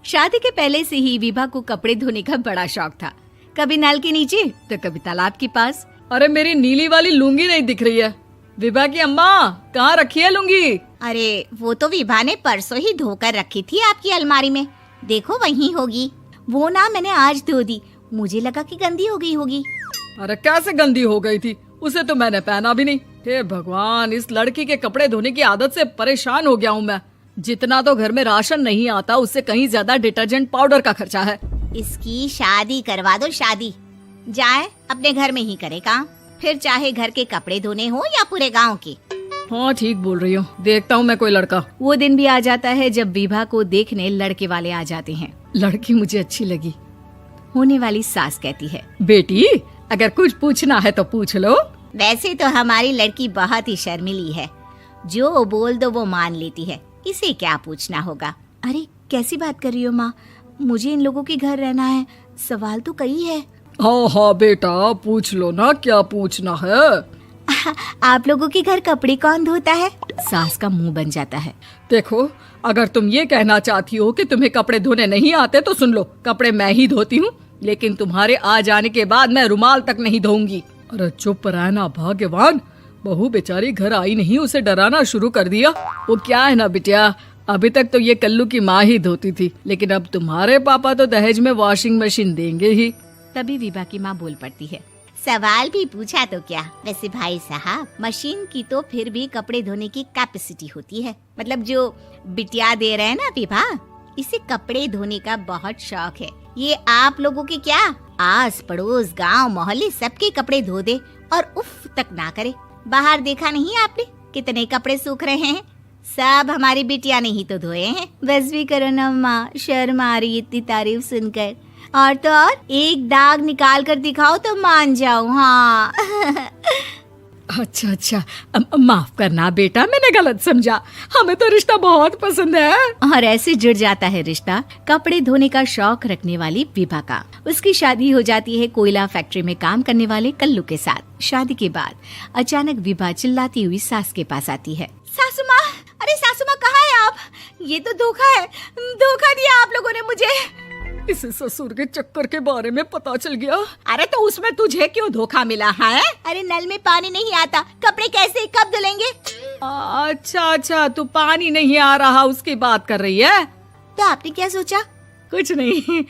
शादी के पहले से ही विभा को कपड़े धोने का बड़ा शौक था। कभी नल के नीचे तो कभी तालाब के पास। अरे मेरी नीली वाली लुंगी नहीं दिख रही है। विभा की अम्मा, कहाँ रखी है लुंगी? अरे वो तो विभा ने परसों ही धोकर रखी थी आपकी अलमारी में, देखो वहीं होगी। वो ना मैंने आज धो दी, मुझे लगा कि गंदी हो गई होगी। अरे कैसे गंदी हो गई थी, उसे तो मैंने पहना भी नहीं। हे भगवान, इस लड़की के कपड़े धोने की आदत से परेशान हो गया हूँ मैं। जितना तो घर में राशन नहीं आता, उससे कहीं ज्यादा डिटर्जेंट पाउडर का खर्चा है। इसकी शादी करवा दो, शादी जाए अपने घर में ही करे काम, फिर चाहे घर के कपड़े धोने हो या पूरे गांव के। हाँ ठीक बोल रही हूँ, देखता हूँ मैं कोई लड़का। वो दिन भी आ जाता है जब विभा को देखने लड़के वाले आ जाते हैं। लड़की मुझे अच्छी लगी। होने वाली सास कहती है, बेटी अगर कुछ पूछना है तो पूछ लो। वैसे तो हमारी लड़की बहुत ही शर्मीली है, जो बोल दो वो मान लेती है, इसे क्या पूछना होगा। अरे कैसी बात कर रही हो माँ, मुझे इन लोगों के घर रहना है, सवाल तो कई है। हाँ हाँ बेटा, पूछ लो ना, क्या पूछना है। आप लोगों के घर कपड़े कौन धोता है? सास का मुंह बन जाता है। देखो, अगर तुम ये कहना चाहती हो कि तुम्हें कपड़े धोने नहीं आते तो सुन लो, कपड़े मैं ही धोती हूँ, लेकिन तुम्हारे आ जाने के बाद मैं रुमाल तक नहीं धोऊंगी। अरे चुप रहना भाग्यवान, बहू बेचारी घर आई नहीं, उसे डराना शुरू कर दिया। वो क्या है ना बिटिया, अभी तक तो ये कल्लू की माँ ही धोती थी, लेकिन अब तुम्हारे पापा तो दहेज में वॉशिंग मशीन देंगे ही। तभी विभा की माँ बोल पड़ती है, सवाल भी पूछा तो क्या। वैसे भाई साहब, मशीन की तो फिर भी कपड़े धोने की कैपेसिटी होती है। मतलब जो बिटिया दे रहे हैं ना विभा, इसे कपड़े धोने का बहुत शौक है। ये आप लोगों के क्या, आस पड़ोस गांव मोहल्ले सबके कपड़े धो दे और उफ तक ना करे। बाहर देखा नहीं आपने कितने कपड़े सूख रहे हैं, सब हमारी बिटिया ने ही तो धोए हैं। बस भी करो ना माँ, शर्म आ रही इतनी तारीफ सुनकर। और तो और एक दाग निकाल कर दिखाओ तो मान जाओ। हाँ अच्छा अच्छा, माफ करना बेटा, मैंने गलत समझा। हमें तो रिश्ता बहुत पसंद है। और ऐसे जुड़ जाता है रिश्ता कपड़े धोने का शौक रखने वाली विभा का। उसकी शादी हो जाती है कोयला फैक्ट्री में काम करने वाले कल्लू के साथ। शादी के बाद अचानक विभा चिल्लाती हुई सास के पास आती है। सासू माँ, अरे सासू माँ कहाँ है आप? ये तो धोखा है, धोखा दिया आप लोगों ने मुझे। इसे ससुर के चक्कर के बारे में पता चल गया। अरे तो उसमें तुझे क्यों धोखा मिला है? अरे नल में पानी नहीं आता, कपड़े कैसे कब धुलेंगे? अच्छा अच्छा, तू पानी नहीं आ रहा उसकी बात कर रही है। तो आपने क्या सोचा? कुछ नहीं।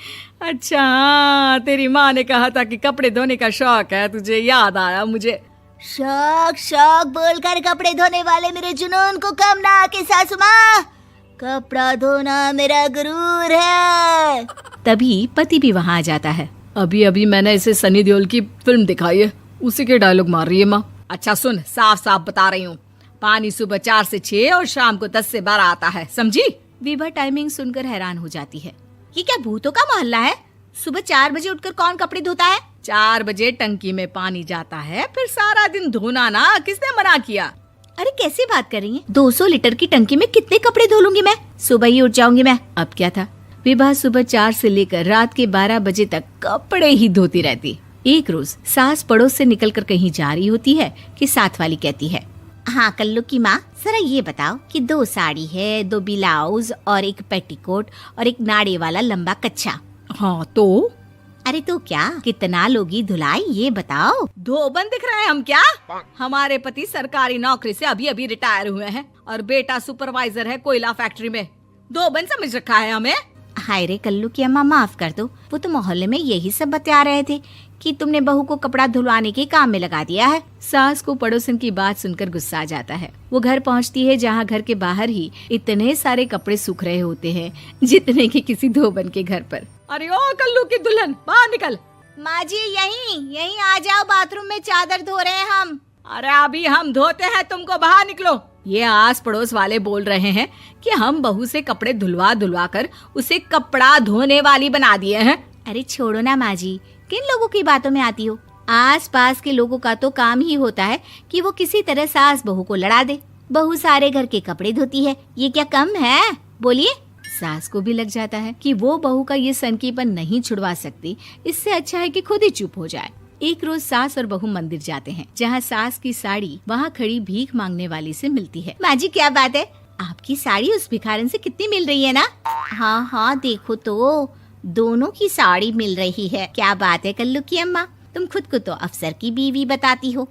अच्छा हाँ, तेरी माँ ने कहा था कि कपड़े धोने का शौक है तुझे, याद आया मुझे। शौक शौक बोलकर कपड़े धोने वाले मेरे जुनून को कम ना आके सासू माँ, कपड़ा धोना मेरा गुरूर है। तभी पति भी वहाँ आ जाता है। अभी अभी मैंने इसे सनी देओल की फिल्म दिखाई है, उसी के डायलॉग मार रही है माँ। अच्छा सुन, साफ साफ बता रही हूँ, पानी सुबह 4 से 6 और शाम को 10 से 12 आता है, समझी? विभा टाइमिंग सुनकर हैरान हो जाती है। ये क्या भूतों का मोहल्ला है? सुबह 4 बजे उठकर कौन कपड़े धोता है? 4 बजे टंकी में पानी जाता है, फिर सारा दिन धोना ना, किसने मना किया? अरे कैसी बात कर रही हैं? 200 लीटर की टंकी में कितने कपड़े धो लूंगी मैं, सुबह ही उठ जाऊंगी मैं। अब क्या था, विभा सुबह 4 से लेकर रात के 12 बजे तक कपड़े ही धोती रहती। एक रोज सास पड़ोस से निकलकर कहीं जा रही होती है कि साथ वाली कहती है, हाँ कल्लू की माँ, जरा ये बताओ कि 2 साड़ी है, 2 ब्लाउज और एक पेटीकोट और एक नाड़े वाला लंबा कच्छा। हाँ तो? अरे तो क्या, कितना लोगी धुलाई ये बताओ। धोबन दिख रहे हैं हम क्या? हमारे पति सरकारी नौकरी से अभी अभी रिटायर हुए हैं और बेटा सुपरवाइजर है कोयला फैक्ट्री में। धोबन समझ रखा है हमें। हाय रे कल्लू की अम्मा, माफ कर दो, वो तो मोहल्ले में यही सब बता रहे थे कि तुमने बहू को कपड़ा धुलवाने के काम में लगा दिया है। सास को पड़ोसन की बात सुनकर गुस्सा आ जाता है। वो घर पहुंचती है जहां घर के बाहर ही इतने सारे कपड़े सूख रहे होते हैं जितने कि किसी धोबन के घर पर। अरे ओ कल्लू की दुल्हन, बाहर निकल। माँ जी यहीं आ जाओ, बाथरूम में चादर धो रहे हैं हम। अरे अभी हम धोते हैं, तुमको बाहर निकलो। ये आस पड़ोस वाले बोल रहे हैं कि हम बहू से कपड़े धुलवा धुलवा कर उसे कपड़ा धोने वाली बना दिए हैं। अरे छोड़ो ना माँ जी, किन लोगों की बातों में आती हो? आस पास के लोगों का तो काम ही होता है कि वो किसी तरह सास बहू को लड़ा दे। बहू सारे घर के कपड़े धोती है, ये क्या कम है? बोलिए। सास को भी लग जाता है कि वो बहू का ये सनकीपन नहीं छुड़वा सकती, इससे अच्छा है कि खुद ही चुप हो जाए। एक रोज सास और बहू मंदिर जाते हैं, जहाँ सास की साड़ी वहाँ खड़ी भीख मांगने वाली से मिलती है। माँ जी क्या बात है, आपकी साड़ी उस भिखारन से कितनी मिल रही है ना? हाँ हाँ देखो तो, दोनों की साड़ी मिल रही है। क्या बात है कल्लू की अम्मा, तुम खुद को तो अफसर की बीवी बताती हो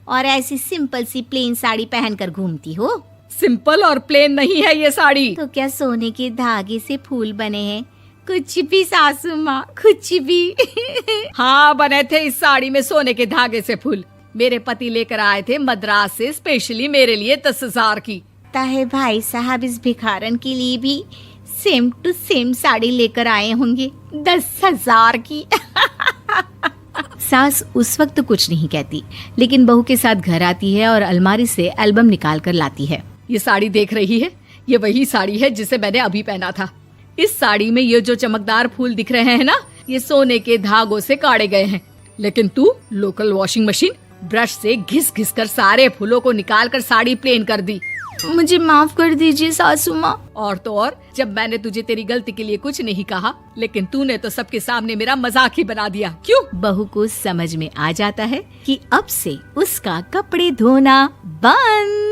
और ऐसी सिंपल सी प्लेन साड़ी पहनकर घूमती हो। सिंपल और प्लेन नहीं है ये साड़ी। तो क्या सोने के धागे से फूल बने हैं? कुछ भी सासू माँ, कुछ भी। हाँ बने थे इस साड़ी में सोने के धागे से फूल। मेरे पति लेकर आए थे मद्रास से स्पेशली मेरे लिए 10,000 की। ताहे भाई साहब इस भिखारन के लिए भी सेम टू सेम साड़ी लेकर आए होंगे 10,000 की। सास उस वक्त तो कुछ नहीं कहती, लेकिन बहू के साथ घर आती है और अलमारी से एल्बम निकाल कर लाती है। ये साड़ी देख रही है, ये वही साड़ी है जिसे मैंने अभी पहना था। इस साड़ी में ये जो चमकदार फूल दिख रहे हैं ना, ये सोने के धागों से काढ़े गए हैं। लेकिन तू लोकल वॉशिंग मशीन ब्रश से घिस घिस कर सारे फूलों को निकाल कर साड़ी प्लेन कर दी। मुझे माफ कर दीजिए सासू माँ। और तो और, जब मैंने तुझे तेरी गलती के लिए कुछ नहीं कहा, लेकिन तूने तो सबके सामने मेरा मजाक ही बना दिया। क्यों? बहू को समझ में आ जाता है कि अब से उसका कपड़े धोना बंद।